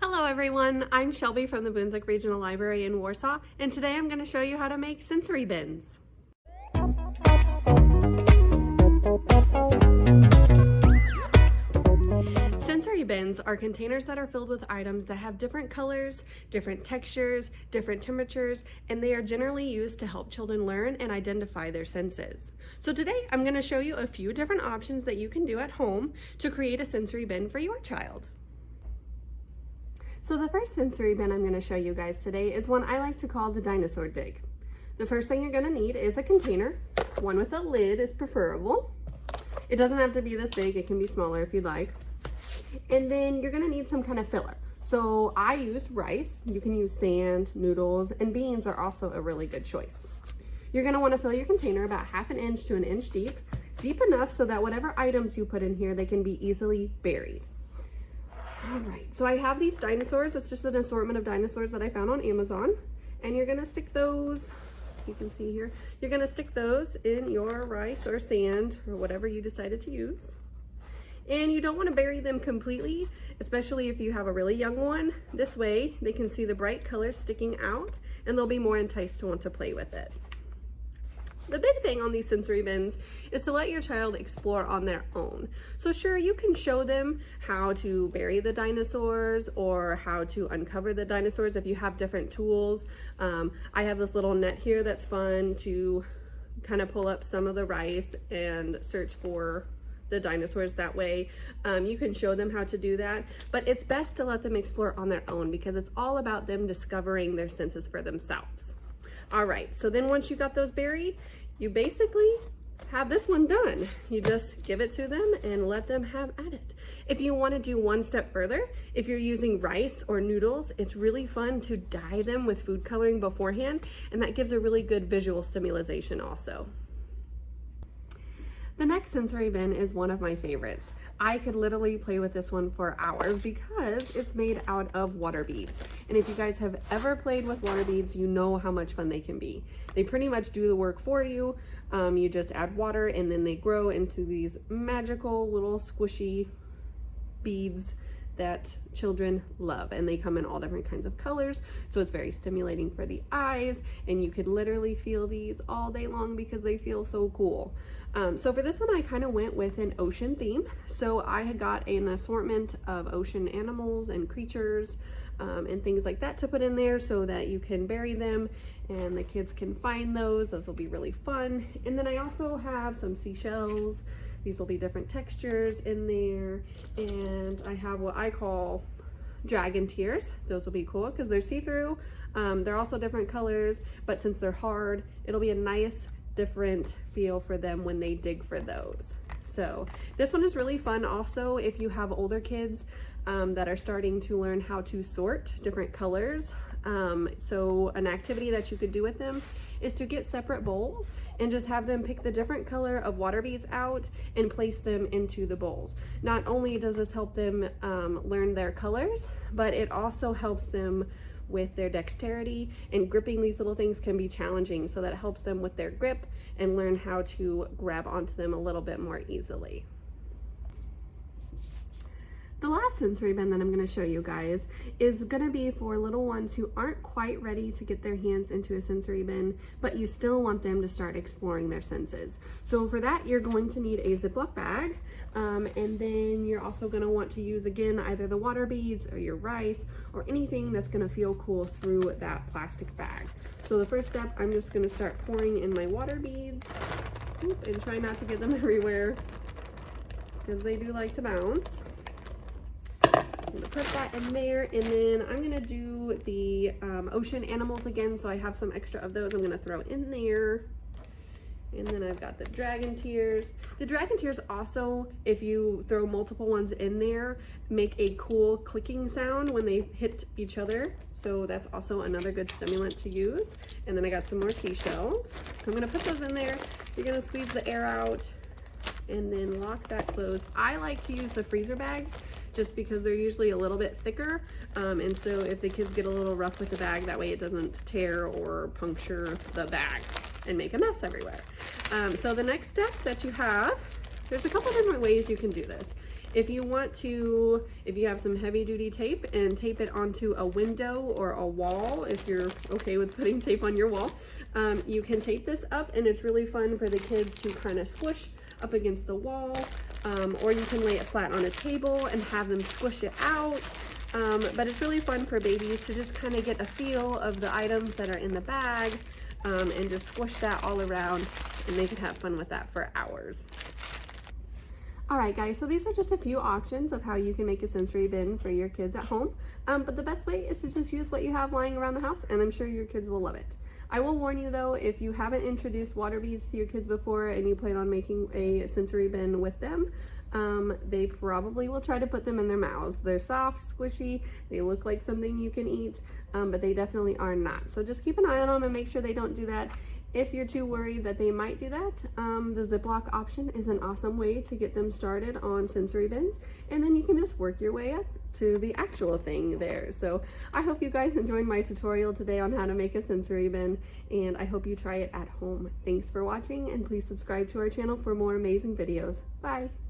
Hello everyone, I'm Shelby from the Boonzuk Regional Library in Warsaw, and today I'm going to show you how to make sensory bins. Sensory bins are containers that are filled with items that have different colors, different textures, different temperatures, and they are generally used to help children learn and identify their senses. So today I'm going to show you a few different options that you can do at home to create a sensory bin for your child. So the first sensory bin I'm going to show you guys today is one I like to call the Dinosaur Dig. The first thing you're going to need is a container. One with a lid is preferable. It doesn't have to be this big, it can be smaller if you'd like. And then you're going to need some kind of filler. So I use rice, you can use sand, noodles, and beans are also a really good choice. You're going to want to fill your container about 1/2 inch to 1 inch deep, deep enough so that whatever items you put in here, they can be easily buried. All right, so I have these dinosaurs. It's just an assortment of dinosaurs that I found on Amazon. And you're gonna stick those, you can see here, you're gonna stick those in your rice or sand or whatever you decided to use. And you don't wanna bury them completely, especially if you have a really young one. This way, they can see the bright colors sticking out and they'll be more enticed to want to play with it. The big thing on these sensory bins is to let your child explore on their own. So sure, you can show them how to bury the dinosaurs or how to uncover the dinosaurs if you have different tools. I have this little net here that's fun to kind of pull up some of the rice and search for the dinosaurs that way. You can show them how to do that, but it's best to let them explore on their own because it's all about them discovering their senses for themselves. All right, so then once you got those buried, you basically have this one done. You just give it to them and let them have at it. If you want to do one step further, if you're using rice or noodles, it's really fun to dye them with food coloring beforehand, and that gives a really good visual stimulation also. The next sensory bin is one of my favorites. I could literally play with this one for hours because it's made out of water beads. And if you guys have ever played with water beads, you know how much fun they can be. They pretty much do the work for you. You just add water and then they grow into these magical little squishy beads that children love, and they come in all different kinds of colors, so it's very stimulating for the eyes, and you could literally feel these all day long because they feel so cool. So for this one I kind of went with an ocean theme, so I had got an assortment of ocean animals and creatures and things like that to put in there so that you can bury them and the kids can find those. Those will be really fun. And then I also have some seashells. These will be different textures in there, and I have what I call dragon tears. Those will be cool because they're see-through. They're also different colors, but since they're hard, it'll be a nice different feel for them when they dig for those. So this one is really fun also if you have older kids that are starting to learn how to sort different colors. So an activity that you could do with them is to get separate bowls and just have them pick the different color of water beads out and place them into the bowls. Not only does this help them learn their colors, but it also helps them with their dexterity, and gripping these little things can be challenging, so that helps them with their grip and learn how to grab onto them a little bit more easily. The last sensory bin that I'm going to show you guys is going to be for little ones who aren't quite ready to get their hands into a sensory bin, but you still want them to start exploring their senses. So for that, you're going to need a Ziploc bag, and then you're also going to want to use, again, either the water beads or your rice or anything that's going to feel cool through that plastic bag. So the first step, I'm just going to start pouring in my water beads. And try not to get them everywhere because they do like to bounce. I'm gonna put that in there, and then I'm gonna do the ocean animals again, so I have some extra of those I'm gonna throw in there. And then I've got the dragon tears. The dragon tears also, if you throw multiple ones in there, make a cool clicking sound when they hit each other, so that's also another good stimulant to use. And then I got some more seashells. So I'm gonna put those in there. You're gonna squeeze the air out and then lock that closed. I like to use the freezer bags just because they're usually a little bit thicker, and so if the kids get a little rough with the bag, that way it doesn't tear or puncture the bag and make a mess everywhere. So the next step that you have, there's a couple different ways you can do this. If you want to, if you have some heavy duty tape and tape it onto a window or a wall, if you're okay with putting tape on your wall, you can tape this up, and it's really fun for the kids to kind of squish up against the wall, or you can lay it flat on a table and have them squish it out. But it's really fun for babies to just kind of get a feel of the items that are in the bag, and just squish that all around, and they can have fun with that for hours. Alright guys, so these are just a few options of how you can make a sensory bin for your kids at home. But the best way is to just use what you have lying around the house, and I'm sure your kids will love it. I will warn you though, if you haven't introduced water beads to your kids before and you plan on making a sensory bin with them, they probably will try to put them in their mouths. They're soft, squishy, they look like something you can eat, but they definitely are not. So just keep an eye on them and make sure they don't do that. If you're too worried that they might do that, the Ziploc option is an awesome way to get them started on sensory bins, and then you can just work your way up to the actual thing there. So I hope you guys enjoyed my tutorial today on how to make a sensory bin, and I hope you try it at home. Thanks for watching, and please subscribe to our channel for more amazing videos. Bye!